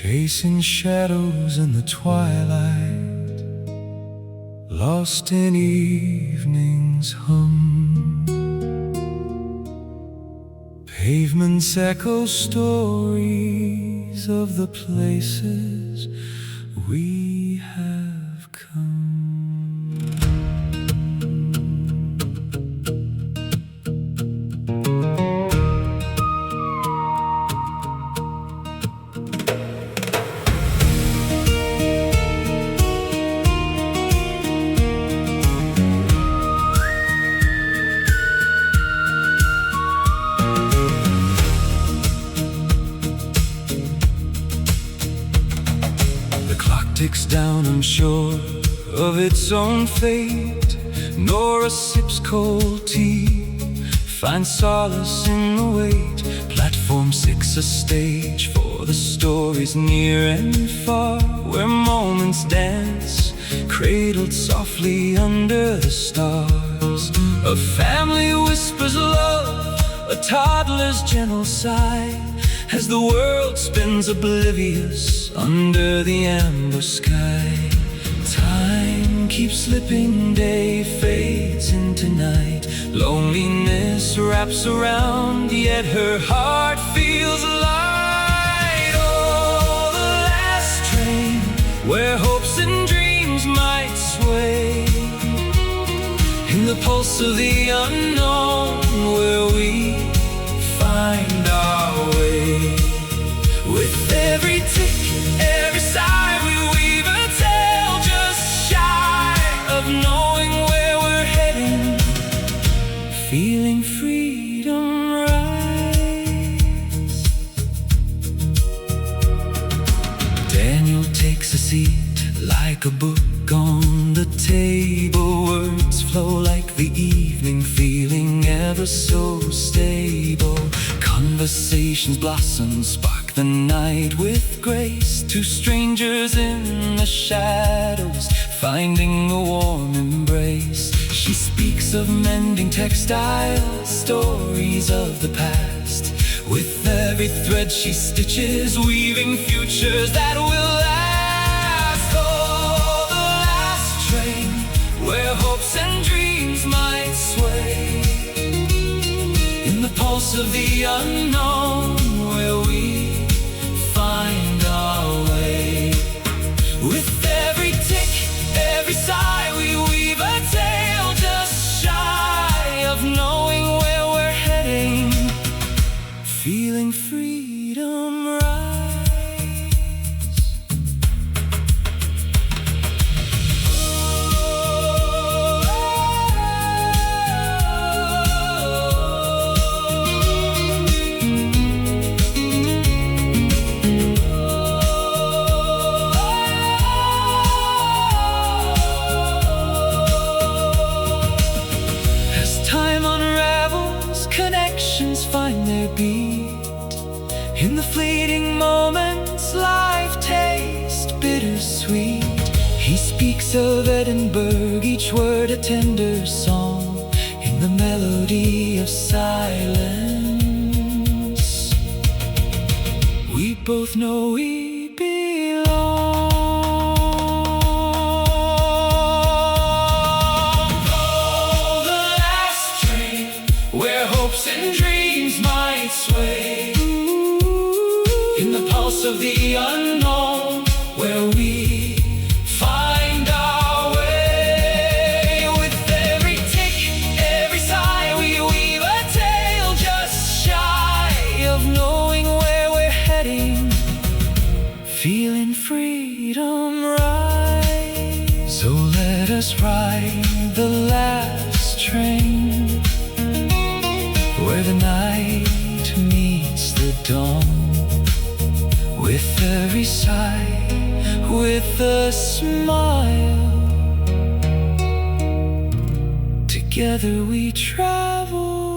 chasing shadows in the twilight, lost in evening's hum. Pavements echo stories of the places we have come. Ticks down, I'm sure of its own fate. Nora sips cold tea, finds solace in the wait. Platform 6, a stage for the stories near and far, where moments dance, cradled softly under the stars. A family whispers love, a toddler's gentle sigh, as the world spins oblivious under the amber sky. Time keeps slipping, day fades into night. Loneliness wraps around, yet her heart feels light. Oh, the last train, where hopes and dreams might sway, in the pulse of the unknown, where we find our way. With every tick, every sigh, we weave a tale just shy of knowing where we're heading, feeling freedom rise. Daniel takes a seat like a book on the table. Words flow like the evening, feeling ever so stable. Conversations blossom, spark the night with grace. Two strangers in the shadows, finding a warm embrace. She speaks of mending textiles, stories of the past. With every thread she stitches, weaving futures that will last. Oh, the last train, where hopes and dreams might sway, in the pulse of the unknown, where we find our way. With every tick, every sigh, we weave a tale just shy of knowing where we're heading, feeling freedom rise. Connections find their beat, in the fleeting moments life tastes bittersweet. He speaks of Edinburgh, each word a tender song, in the melody of silence. We both know we belong. Hopes and dreams might sway, in the pulse of the unknown, where we find our way. With every tick, every sigh, we weave a tale just shy of knowing where we're heading, feeling freedom rise. So let us ride the last train, where the night meets the dawn. With every sigh, with a smile, together we travel.